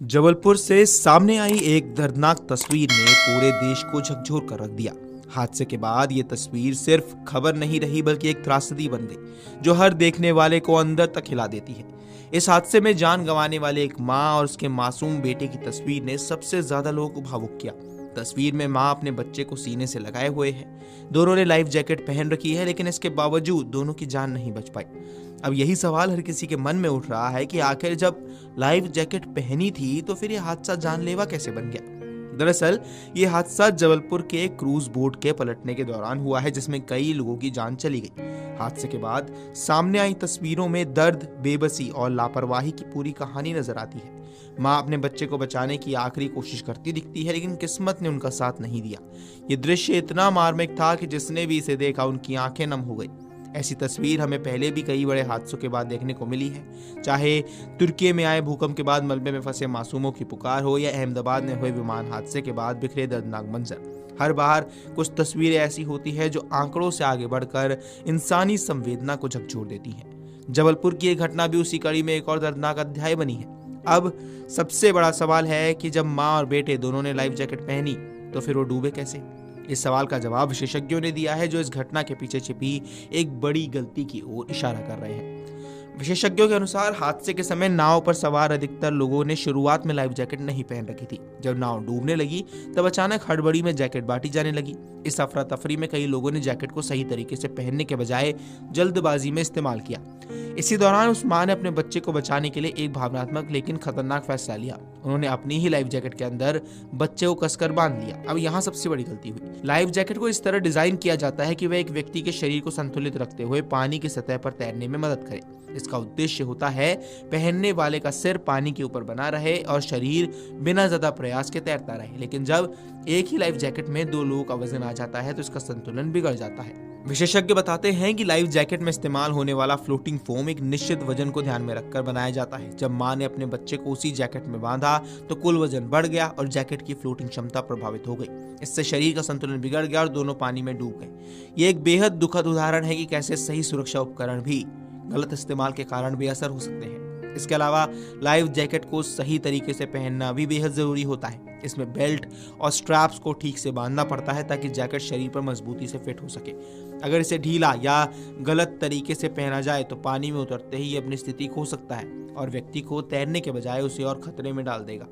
जबलपुर से सामने आई एक दर्दनाक तस्वीर ने पूरे देश को झकझोर कर रख दिया। हादसे के बाद ये तस्वीर सिर्फ खबर नहीं रही बल्कि एक त्रासदी बन गई जो हर देखने वाले को अंदर तक हिला देती है। इस हादसे में जान गंवाने वाले एक माँ और उसके मासूम बेटे की तस्वीर ने सबसे ज्यादा लोगों को भावुक किया। तस्वीर में माँ अपने बच्चे को सीने से लगाए हुए है। दोनों ने लाइफ जैकेट पहन रखी है, लेकिन इसके बावजूद दोनों की जान नहीं बच पाई। अब यही सवाल हर किसी के मन में उठ रहा है कि आखिर जब लाइफ जैकेट पहनी थी तो फिर यह हादसा जानलेवा कैसे बन गया। दरअसल ये हादसा जबलपुर के क्रूज बोट के पलटने के दौरान हुआ है, जिसमें कई लोगों की जान चली गई। हादसे के बाद सामने आई तस्वीरों में दर्द, बेबसी और लापरवाही की पूरी कहानी नजर आती है। माँ अपने बच्चे को बचाने की आखिरी कोशिश करती दिखती है, लेकिन किस्मत ने उनका साथ नहीं दिया। ये दृश्य इतना मार्मिक था कि जिसने भी इसे देखा उनकी आंखें नम हो गई। ऐसी तस्वीर हमें पहले भी कई बड़े हादसों के बाद देखने को मिली है, चाहे तुर्की में आए भूकंप के बाद मलबे में फंसे मासूमों की पुकार हो या अहमदाबाद में हुए विमान हादसे के बाद बिखरे दर्दनाक मंजर। हर बार कुछ तस्वीरें ऐसी होती है जो आंकड़ों से आगे बढ़कर इंसानी संवेदना को झकझोर देती हैं। जबलपुर की एक घटना भी उसी कड़ी में एक और दर्दनाक अध्याय बनी है। अब सबसे बड़ा सवाल है कि जब माँ और बेटे दोनों ने लाइफ जैकेट पहनी तो फिर वो डूबे कैसे। इस सवाल का जवाब विशेषज्ञों ने दिया है, जो इस घटना के पीछे छिपी एक बड़ी गलती की ओर इशारा कर रहे हैं। विशेषज्ञों के अनुसार हादसे के समय नाव पर सवार अधिकतर लोगों ने शुरुआत में लाइफ जैकेट नहीं पहन रखी थी। जब नाव डूबने लगी तब अचानक हड़बड़ी में जैकेट बांटी जाने लगी। इस अफरा तफरी में कई लोगों ने जैकेट को सही तरीके से पहनने के बजाय जल्दबाजी में इस्तेमाल किया। इसी दौरान उस मां ने अपने बच्चे को बचाने के लिए एक भावनात्मक लेकिन खतरनाक फैसला लिया। उन्होंने अपनी ही लाइफ जैकेट के अंदर बच्चे को कसकर बांध लिया। अब यहाँ सबसे बड़ी गलती हुई। लाइफ जैकेट को इस तरह डिजाइन किया जाता है कि वह एक व्यक्ति के शरीर को संतुलित रखते हुए पानी की सतह पर तैरने में मदद करे। इसका उद्देश्य होता है पहनने वाले का सिर पानी के ऊपर बना रहे और शरीर बिना ज्यादा प्रयास के तैरता रहे। लेकिन जब एक ही लाइफ जैकेट में दो लोगों का वजन आ जाता है तो इसका संतुलन बिगड़ जाता है। विशेषज्ञ बताते हैं कि लाइफ जैकेट में इस्तेमाल होने वाला फ्लोटिंग फोम एक निश्चित वजन को ध्यान में रखकर बनाया जाता है। जब मां ने अपने बच्चे को उसी जैकेट में बांधा तो कुल वजन बढ़ गया और जैकेट की फ्लोटिंग क्षमता प्रभावित हो गई। इससे शरीर का संतुलन बिगड़ गया और दोनों पानी में डूब गए। ये एक बेहद दुखद उदाहरण है कि कैसे सही सुरक्षा उपकरण भी गलत इस्तेमाल के कारण बेअसर हो सकते हैं। इसके अलावा लाइफ जैकेट को सही तरीके से पहनना भी बेहद जरूरी होता है। इसमें बेल्ट और स्ट्रैप्स को ठीक से बांधना पड़ता है ताकि जैकेट शरीर पर मजबूती से फिट हो सके। अगर इसे ढीला या गलत तरीके से पहना जाए तो पानी में उतरते ही अपनी स्थिति खो सकता है और व्यक्ति को तैरने के बजाय उसे और खतरे में डाल देगा।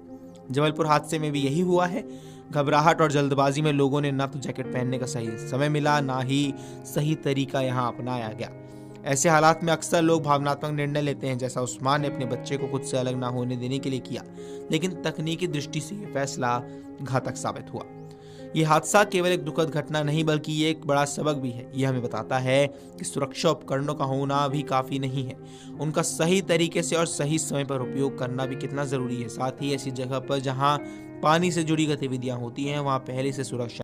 जबलपुर हादसे में भी यही हुआ है। घबराहट और जल्दबाजी में लोगों ने ना तो जैकेट पहनने का सही समय मिला, ना ही सही तरीका यहाँ अपनाया गया। ऐसे हालात में अक्सर लोग भावनात्मक निर्णय लेते हैं, जैसा उस्मान ने अपने बच्चे को खुद से अलग ना होने देने के लिए किया, लेकिन तकनीकी दृष्टि से यह फैसला घातक साबित हुआ। ये हादसा केवल एक दुखद घटना नहीं बल्कि ये एक बड़ा सबक भी है। यह हमें बताता है कि सुरक्षा उपकरणों का होना भी काफी नहीं है, उनका सही तरीके से और सही समय पर उपयोग करना भी कितना जरूरी है। साथ ही ऐसी जगह पर जहाँ पानी से जुड़ी गतिविधियां होती हैं वहां पहले से सुरक्षा